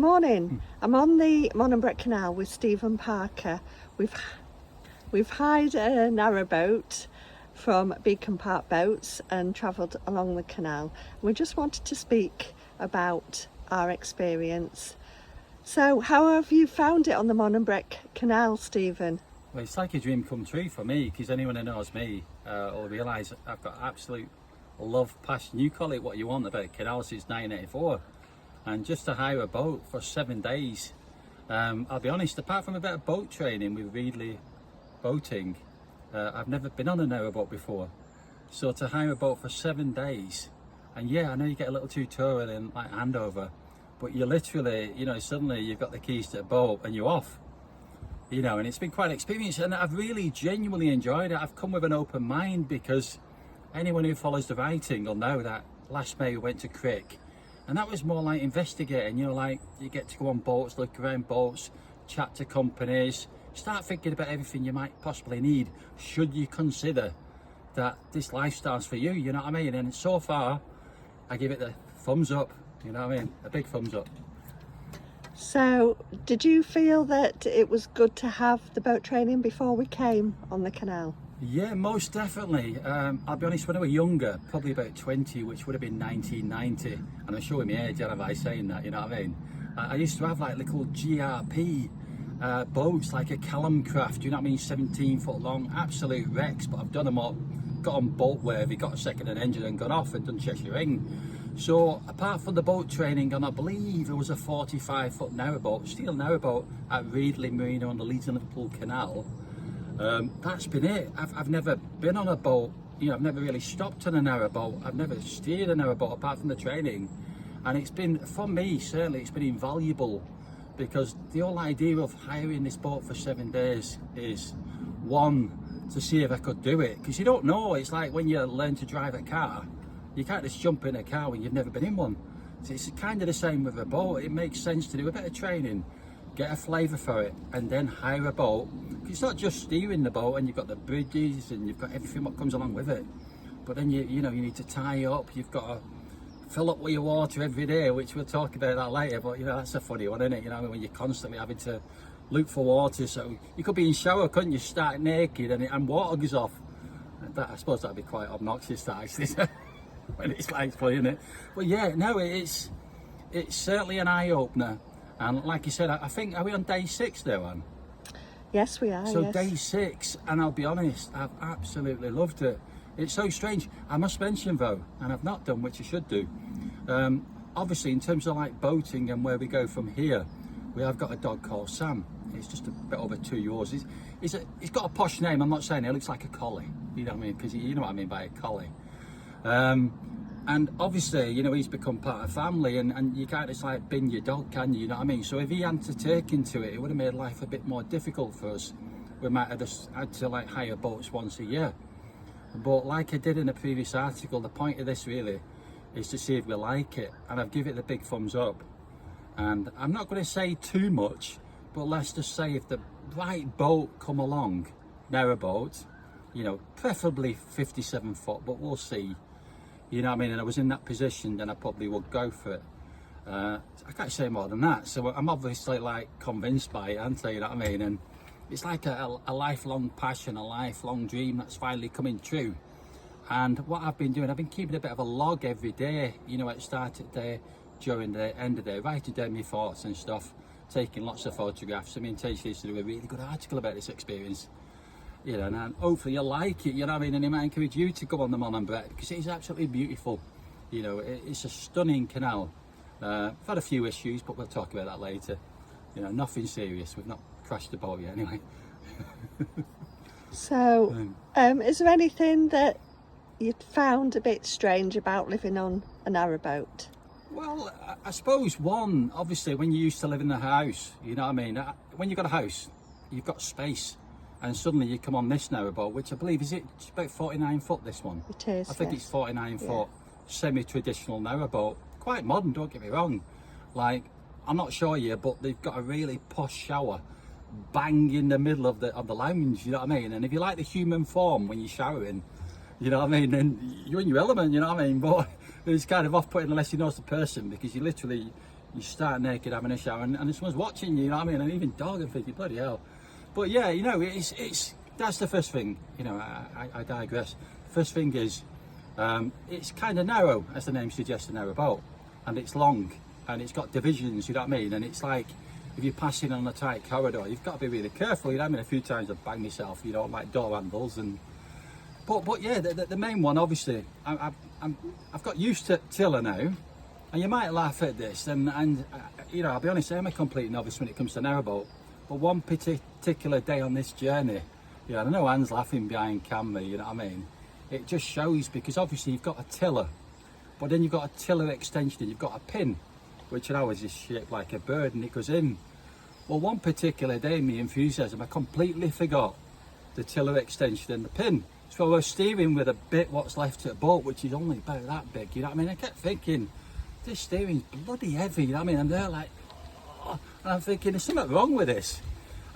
Morning. I'm on the Mon and Brec Canal with Stephen Parker. We've hired a narrowboat from Beacon Park Boats and travelled along the canal. We just wanted to speak about our experience. So, how have you found it on the Mon and Brec Canal, Stephen? Well, it's like a dream come true for me, because anyone who knows me will realise I've got absolute love, passion, you call it what you want, about canal since 1984. And just to hire a boat for 7 days, I'll be honest, apart from a bit of boat training with Reedley boating, I've never been on a narrowboat before. So to hire a boat for 7 days, and yeah, I know you get a little tutorial and like handover, but you literally, suddenly you've got the keys to the boat and you're off. And it's been quite an experience, and I've really genuinely enjoyed it. I've come with an open mind, because anyone who follows the writing will know that last May we went to Crick, and that was more like investigating, like you get to go on boats, look around boats, chat to companies, start thinking about everything you might possibly need should you consider that this lifestyle's for you, you know what I mean? And so far, I give it the thumbs up, you know what I mean? A big thumbs up. So, did you feel that it was good to have the boat training before we came on the canal? Yeah, most definitely. I'll be honest, when I was younger, probably about 20, which would have been 1990, and I'm showing my age, am I saying that, you know what I mean? I used to have like little GRP boats, like a Callum craft, you know what I mean, 17 foot long, absolute wrecks, but I've done them all, got on boat worthy, got a second-hand engine and gone off and done Cheshire Ring. So apart from the boat training, and I believe it was a 45 foot narrowboat, steel narrowboat at Reedley Marina on the Leeds and Liverpool Canal, that's been it. I've never been on a boat, I've never really stopped on a narrowboat, I've never steered a narrowboat apart from the training, and it's been, for me certainly, it's been invaluable, because the whole idea of hiring this boat for 7 days is, one, to see if I could do it, because you don't know. It's like when you learn to drive a car, you can't just jump in a car when you've never been in one. So it's kind of the same with a boat. It makes sense to do a bit of training, get a flavour for it, and then hire a boat. It's not just steering the boat, and you've got the bridges and you've got everything what comes along with it, but then you need to tie up, you've got to fill up with your water every day, which we'll talk about that later, but that's a funny one, isn't it? When you're constantly having to look for water. So you could be in shower, couldn't you, start naked and water goes off. I suppose that'd be quite obnoxious, that actually, when it's like funny, isn't it? But yeah, no, it's certainly an eye-opener. And like you said, I think, are we on day 6 there, Anne? Yes, we are. So yes. Day 6, and I'll be honest, I've absolutely loved it. It's so strange. I must mention though, and I've not done, which I should do, obviously in terms of like boating and where we go from here, we have got a dog called Sam. He's just a bit over 2 years. He's got a posh name. I'm not saying he looks like a collie, you know what I mean, because you know what I mean by a collie. And obviously, he's become part of family, and you can't just like bin your dog, can you? You know what I mean? So if he hadn't taken to it, it would have made life a bit more difficult for us. We might have just had to like hire boats once a year. But like I did in a previous article, the point of this really is to see if we like it, and I've given it the big thumbs up. And I'm not going to say too much, but let's just say if the right boat come along, narrowboat, preferably 57 foot, but we'll see. You know what I mean? And I was in that position, then I probably would go for it. I can't say more than that. So I'm obviously like convinced by it, aren't I? You know what I mean? And it's like a lifelong passion, a lifelong dream that's finally coming true. And what I've been doing, I've been keeping a bit of a log every day, at the start of the day, during the end of the day, writing down my thoughts and stuff, taking lots of photographs. I mean, intention is to do a really good article about this experience. And hopefully you'll like it, you know what I mean? And I might encourage you to go on the Mon and Brec, because it is absolutely beautiful. It's a stunning canal. I've had a few issues, but we'll talk about that later. Nothing serious. We've not crashed the boat yet anyway. So, is there anything that you found a bit strange about living on a narrowboat? Well, I suppose one, obviously, when you used to live in the house, you know what I mean? When you've got a house, you've got space. And suddenly you come on this narrowboat, which I believe, is it about 49 foot, this one? It is, I think yes. It's 49 foot, semi-traditional narrowboat. Quite modern, don't get me wrong. Like, I'm not sure yet, but they've got a really posh shower bang in the middle of the lounge, you know what I mean? And if you like the human form when you're showering, you know what I mean, then you're in your element, you know what I mean? But it's kind of off-putting unless you know the person, because you literally, you start naked having a shower and someone's watching you, you know what I mean? And even dog, and thinking, bloody hell. But yeah, you know, it's that's the first thing. You know, I digress. First thing is, it's kind of narrow, as the name suggests, a narrow boat, and it's long, and it's got divisions, you know what I mean? And it's like, if you're passing on a tight corridor, you've got to be really careful, you know what I mean? A few times I've banged myself, you know, like door handles, and but yeah, the main one, obviously, I've got used to tiller now, and you might laugh at this, and you know, I'll be honest, I'm a complete novice when it comes to narrowboat, but one particular day on this journey, yeah, I know Anne's laughing behind camera, you know what I mean? It just shows, because obviously you've got a tiller, but then you've got a tiller extension, you've got a pin, which I was just shaped like a bird, and it goes in. Well, one particular day, me enthusiasm, I completely forgot the tiller extension and the pin. So I was steering with a bit what's left at the boat, which is only about that big, you know what I mean? I kept thinking, this steering's bloody heavy, you know what I mean? And they're like, oh. And I'm thinking, there's something wrong with this.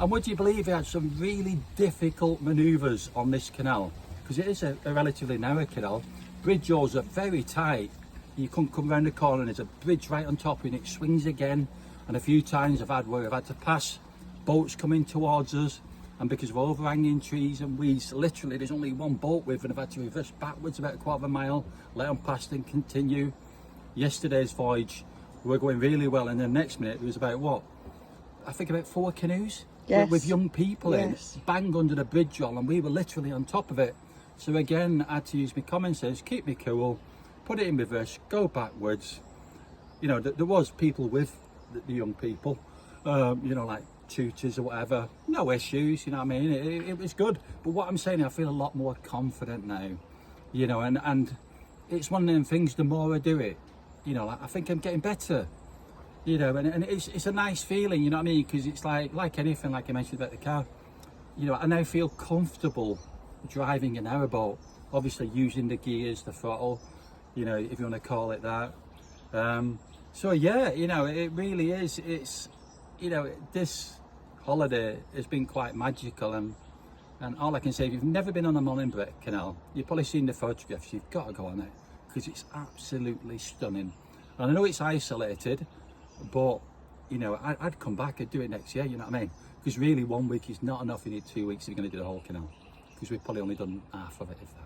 And would you believe we had some really difficult manoeuvres on this canal? Because it is a relatively narrow canal. Bridge yaws are very tight. You couldn't come round the corner and there's a bridge right on top and it swings again. And a few times I've had to pass boats coming towards us, and because of overhanging trees and weeds, literally there's only one boat with, and I've had to reverse backwards about a quarter of a mile, let them past and continue. Yesterday's voyage, we were going really well, and the next minute there was about what? I think about 4 canoes with young people in, bang under the bridge yawl, and we were literally on top of it. So again, I had to use my common sense, keep me cool, put it in reverse, go backwards. You know, there was people with the young people, you know, like tutors or whatever, no issues, you know what I mean? It was good. But what I'm saying, I feel a lot more confident now, you know, and it's one of them things, the more I do it, you know, I think I'm getting better, you know, and it's a nice feeling, you know what I mean? Because it's like anything, like I mentioned about the car, you know, I now feel comfortable driving a narrowboat, obviously using the gears, the throttle, you know, if you want to call it that. So yeah, you know, it really is, it's, you know, this holiday has been quite magical, and all I can say, if you've never been on the Mon and Brec Canal, you've probably seen the photographs, you've got to go on it, because it's absolutely stunning. And I know it's isolated, but, you know, I'd come back, I'd do it next year, you know what I mean? Because really 1 week is not enough, you need 2 weeks if you're going to do the whole canal, because we've probably only done half of it, if that.